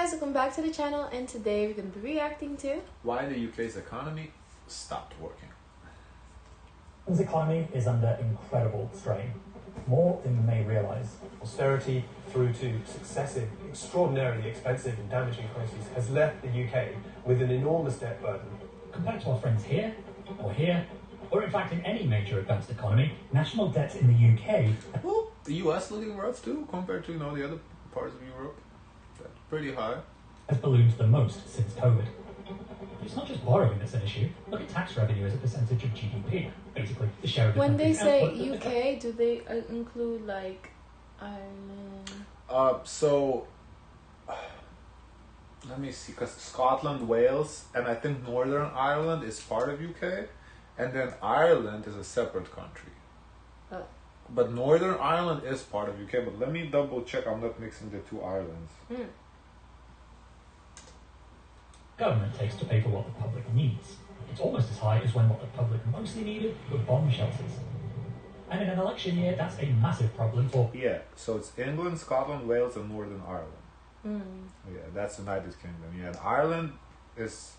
guys, welcome back to the channel, and today we're going to be reacting to why the UK's economy stopped working. Britain's economy is under incredible strain, more than you may realise. Austerity through to successive, extraordinarily expensive and damaging crises has left the UK with an enormous debt burden. Compared to our friends here, or in fact in any major advanced economy, national debt in the UK... Well, the US looking rough too, compared to, the other parts of Europe. That's pretty high. ...has ballooned the most since COVID. But it's not just borrowing that's an issue. Look at tax revenue as a percentage of GDP. Basically, the share of the when they say output UK, do they include like Ireland? Let me see, because Scotland, Wales, and I think Northern Ireland is part of UK, and then Ireland is a separate country. Oh. But Northern Ireland is part of UK, but let me double check I'm not mixing the two Irelands. Government takes to pay for what the public needs. It's almost as high as when what the public mostly needed were bomb shelters. And in an election year, that's a massive problem for... Yeah, so it's England, Scotland, Wales, and Northern Ireland. Yeah, that's United Kingdom. Yeah, and Ireland is...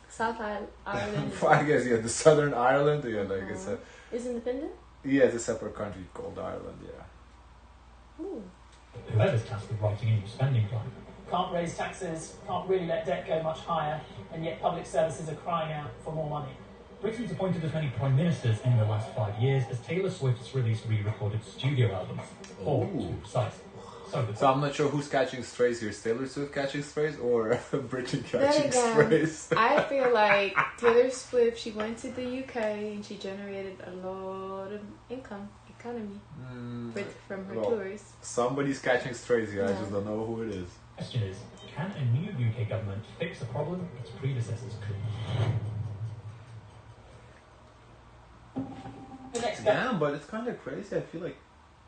South Ireland. I guess, yeah, the Southern Ireland, yeah, like it's a... Is independent? Yeah, it's a separate country called Ireland, yeah. Ooh. Whoever's tasked with writing a new spending plan. Can't raise taxes, can't really let debt go much higher, and yet public services are crying out for more money. Britain's appointed as many prime ministers in the last 5 years as Taylor Swift's released re-recorded studio albums. Or, to be precise. So I'm not sure who's catching strays here. Is Taylor Swift catching strays or Britain catching Then strays? I feel like Taylor Swift, she went to the UK and she generated a lot of economy from her tours. Somebody's catching strays here, I just don't know who it is. The question is, can a new UK government fix a problem its predecessors couldn't? Damn, but it's kind of crazy. I feel like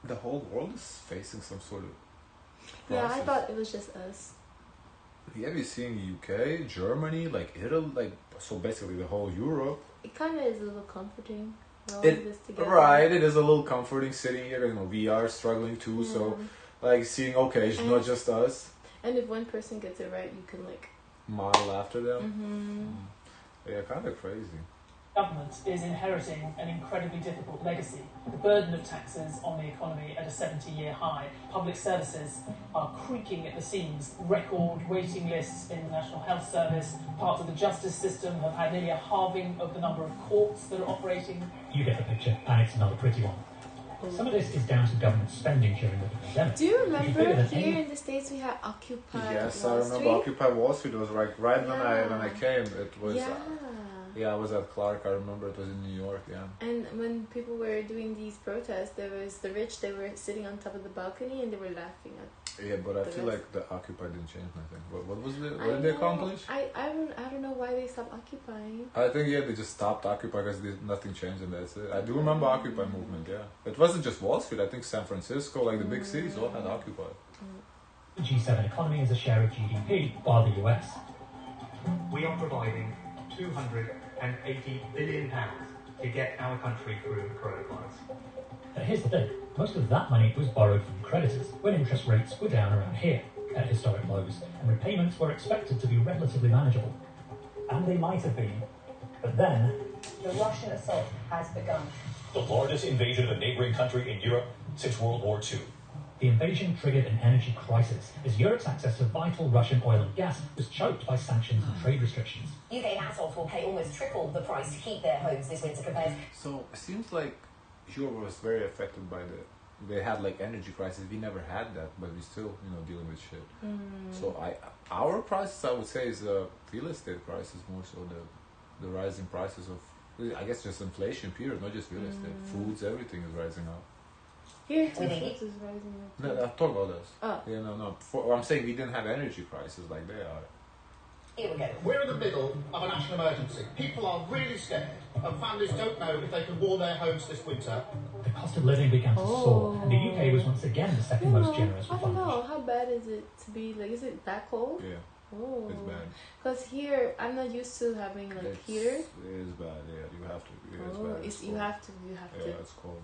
the whole world is facing some sort of process. Yeah, I thought it was just us. Yeah, we're seeing UK, Germany, like Italy, so basically the whole Europe. It kind of is a little comforting. All this together. Right, it is a little comforting sitting here. We are struggling too, so seeing, okay, it's not just us. And if one person gets it right, you can model after them. Yeah, kind of crazy. Government is inheriting an incredibly difficult legacy. The burden of taxes on the economy at a 70-year high. Public services are creaking at the seams. Record waiting lists in the National Health Service. Parts of the justice system have had nearly a halving of the number of courts that are operating. You get the picture, and it's not a pretty one. Some of this is down to government spending during the pandemic. Do you remember here in the States we had Occupy Yes, Wall I remember Street? Occupy Wall Street. It was right when I came. It was Yeah. I was at Clark. I remember it was in New York. Yeah. And when people were doing these protests, there was the rich. They were sitting on top of the balcony and they were laughing at. Yeah, but I feel like the Occupy didn't change nothing. What was it? What did they accomplish? I don't know why they stopped occupying. I think they just stopped Occupy because nothing changed and that's it. I do remember Occupy movement. Yeah, it wasn't just Wall Street. I think San Francisco, the big cities, all had Occupy. The G7 economy is a share of GDP, while the US. We are providing £280 billion to get our country through coronavirus. But here's the thing, most of that money was borrowed from creditors when interest rates were down around here, at historic lows, and repayments were expected to be relatively manageable. And they might have been, but then... The Russian assault has begun. The largest invasion of a neighboring country in Europe since World War II. The invasion triggered an energy crisis as Europe's access to vital Russian oil and gas was choked by sanctions and trade restrictions. UK households will pay almost triple the price to keep their homes this winter compared. So it seems like Europe was very affected by they had energy crisis. We never had that, but we still dealing with shit. So our crisis, I would say, is a real estate crisis more so, the rising prices of, I guess, just inflation period, not just real estate. Foods, everything is rising up. Here, food is rising up. No, I talk about this. Oh. Yeah, no. I'm saying we didn't have energy crisis like they are. Here we go. We're in the middle of a national emergency. People are really scared, and families don't know if they can warm their homes this winter. The cost of living began to soar, and the UK was once again the second most generous I with don't funding. know, how bad is it to be, is it that cold? Yeah. Oh. It's bad. Because here, I'm not used to having heater. It is bad, yeah. You have to. Yeah, it's bad. You have to. Yeah, it's cold.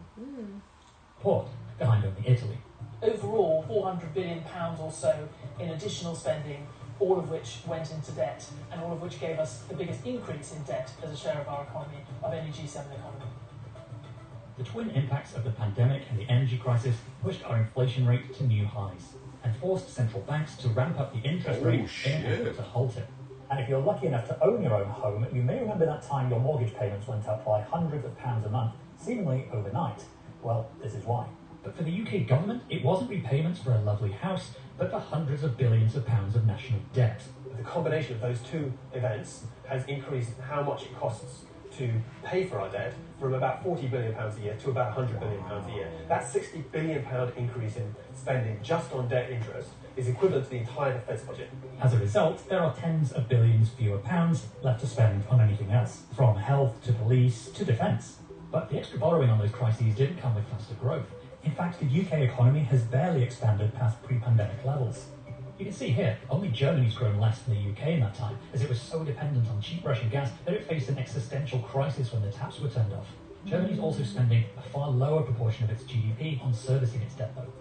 Port, behind only Italy. Overall, £400 billion or so in additional spending all of which went into debt, and all of which gave us the biggest increase in debt as a share of our economy of any G7 economy. The twin impacts of the pandemic and the energy crisis pushed our inflation rate to new highs and forced central banks to ramp up the interest rate in an effort to halt it. And if you're lucky enough to own your own home, you may remember that time your mortgage payments went up by hundreds of pounds a month, seemingly overnight. Well, this is why. But for the UK government, it wasn't repayments for a lovely house, but for hundreds of billions of pounds of national debt. The combination of those two events has increased how much it costs to pay for our debt from about £40 billion a year to about £100 billion a year. That £60 billion increase in spending just on debt interest is equivalent to the entire defence budget. As a result, there are tens of billions fewer pounds left to spend on anything else, from health to police to defence. But the extra borrowing on those crises didn't come with faster growth. In fact, the UK economy has barely expanded past pre-pandemic levels. You can see here, only Germany's grown less than the UK in that time, as it was so dependent on cheap Russian gas that it faced an existential crisis when the taps were turned off. Germany's also spending a far lower proportion of its GDP on servicing its debt though.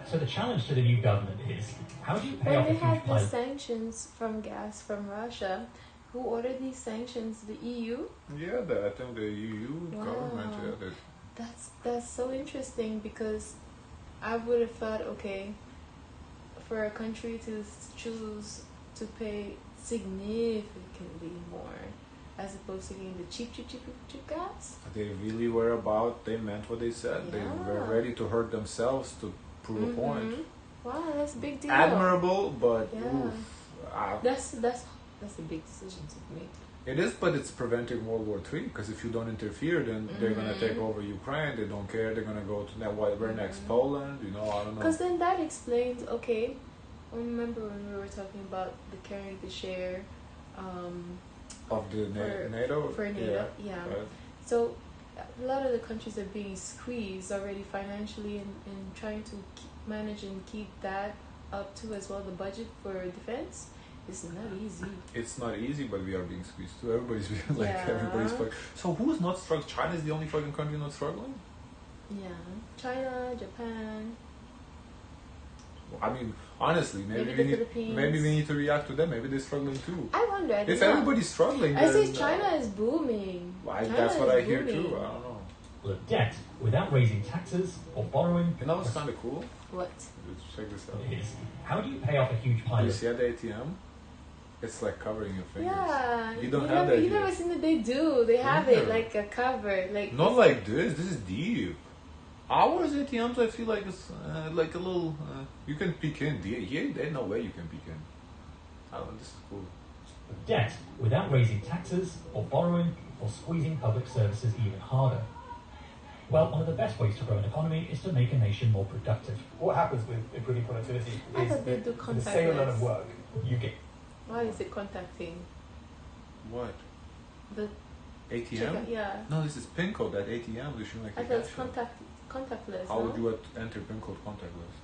So the challenge to the new government is, how do you pay off a When huge they had pile the of... sanctions from gas from Russia, who ordered these sanctions? The EU? Yeah, I think the EU government. Yeah, That's so interesting, because I would have thought, okay, for a country to choose to pay significantly more as opposed to getting the cheap gas. They really were they meant what they said. Yeah. They were ready to hurt themselves to prove a point. Wow, that's a big deal. Admirable, but yeah. That's a big decision to make. It is, but it's preventing World War III, because if you don't interfere, then they're going to take over Ukraine. They don't care. They're going to go to where next, Poland, I don't know. Because then that explains, okay, I remember when we were talking about the carrying the share of the NATO? For NATO, yeah. Right. So a lot of the countries are being squeezed already financially and trying to manage and keep that up to as well, the budget for defense. It's not easy. It's not easy, but we are being squeezed too. Everybody's being everybody's fucking. So who's not struggling? China is the only fucking country not struggling? Yeah. China, Japan. I mean, honestly, maybe we need to react to them. Maybe they're struggling too. I wonder. If everybody's struggling, I say China is booming. That's what I hear too. I don't know. Well, debt without raising taxes or borrowing. You know what's kind of cool? What? Let's check this out. Is how do you pay off a huge pile You of... see at the ATM? It's like covering your fingers. Yeah. You don't have that. You never seen that they do. They have it like a cover. Not like this. This is deep. Ours ATMs, I feel like it's like a little. You can peek in. Here, there's no way you can peek in. I don't know. This is cool. Debt without raising taxes or borrowing or squeezing public services even harder. Well, one of the best ways to grow an economy is to make a nation more productive. What happens with improving productivity is that for the same amount of work you get. Why is it contacting? What? The ATM? Yeah. No, this is PIN code. That ATM, they should make I thought it's contactless. How would you enter PIN code contactless?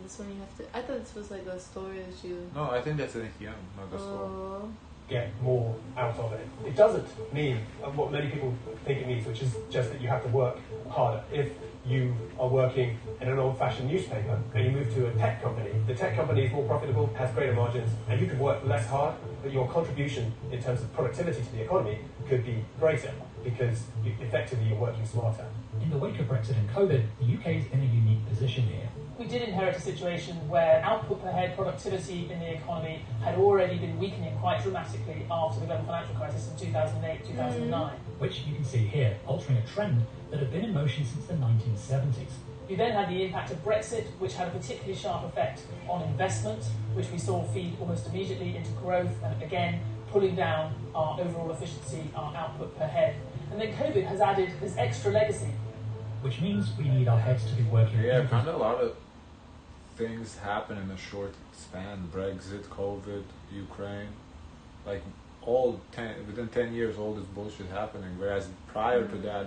This one you have to. I thought this was like a storage you. No, I think that's an ATM, not a store. Get more out of it. It doesn't mean what many people think it means, which is just that you have to work harder. If you are working in an old-fashioned newspaper and you move to a tech company, the tech company is more profitable, has greater margins, and you can work less hard, but your contribution in terms of productivity to the economy could be greater because effectively you're working smarter. In the wake of Brexit and COVID, the UK is in a unique position here. We did inherit a situation where output per head productivity in the economy had already been weakening quite dramatically after the global financial crisis in 2008, 2009. Which you can see here, altering a trend that had been in motion since the 1970s. We then had the impact of Brexit, which had a particularly sharp effect on investment, which we saw feed almost immediately into growth, and again, pulling down our overall efficiency, our output per head. And then COVID has added this extra legacy. Which means we need our heads to be working. Yeah, kind of a lot of things happen in a short span. Brexit, COVID, Ukraine. Like, within 10 years, all this bullshit happening. Whereas prior to that,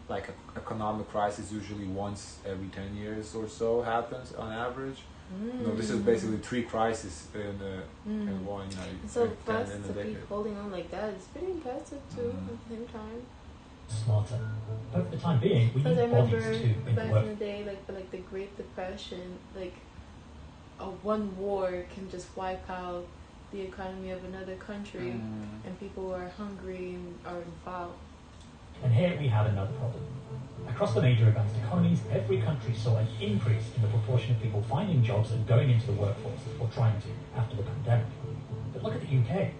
like economic crisis usually once every 10 years or so happens on average. This is basically 3 crises in one. So for us to be holding on like that is pretty impressive too. At the same time. Smarter. But for the time being, we need I bodies remember to make back work. in the day, like the Great Depression, like one war can just wipe out the economy of another country, and people who are hungry and are involved. And here we have another problem. Across the major advanced economies, every country saw an increase in the proportion of people finding jobs and going into the workforce, or trying to, after the pandemic. But look at the UK.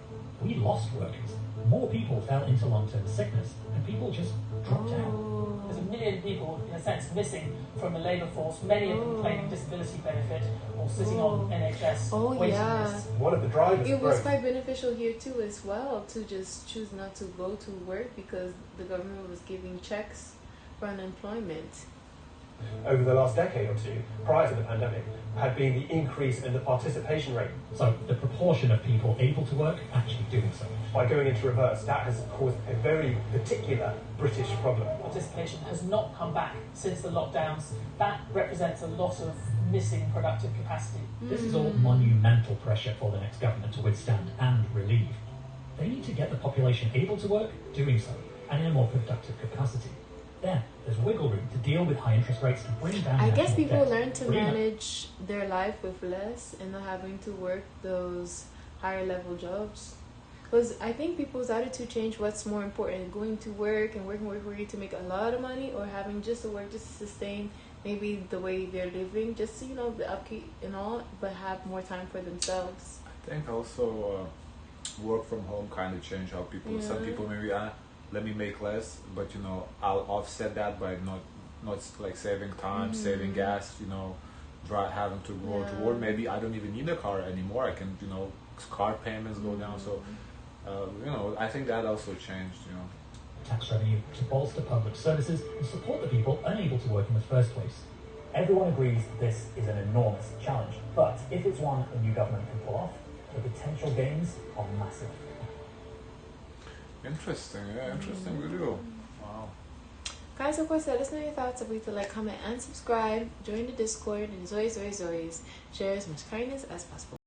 We lost workers. More people fell into long-term sickness, and people just dropped out. There's 1 million people, in a sense, missing from the labour force, many of them claiming disability benefit or sitting on NHS waiting lists. One of the drivers It was quite beneficial here too as well to just choose not to go to work because the government was giving checks for unemployment. over the last decade or two, prior to the pandemic, had been the increase in the participation rate. So the proportion of people able to work actually doing so. By going into reverse, that has caused a very particular British problem. Participation has not come back since the lockdowns. That represents a lot of missing productive capacity. This is all monumental pressure for the next government to withstand and relieve. They need to get the population able to work doing so, and in a more productive capacity. Then there's wiggle room to deal with high interest rates and bring down. I guess national people debt. learn to manage their life with less and not having to work those higher level jobs. Because I think people's attitude change. What's more important, going to work and working to make a lot of money, or having just to work just to sustain maybe the way they're living, just so, you know, the upkeep and all, but have more time for themselves. I think also work from home kind of changed how people. Some people maybe let me make less, but you know I'll offset that by not like saving time, saving gas. You know, having to go to work. Maybe I don't even need a car anymore. I can, you know, car payments go down. So you know, I think that also changed. You know, tax revenue to bolster public services and support the people unable to work in the first place. Everyone agrees that this is an enormous challenge, but if it's one a new government can pull off, the potential gains are massive. interesting. Yeah, interesting video. Wow. Guys, of course, let us know your thoughts. If we to like, comment, and subscribe. Join the Discord, and as always, share as much kindness as possible.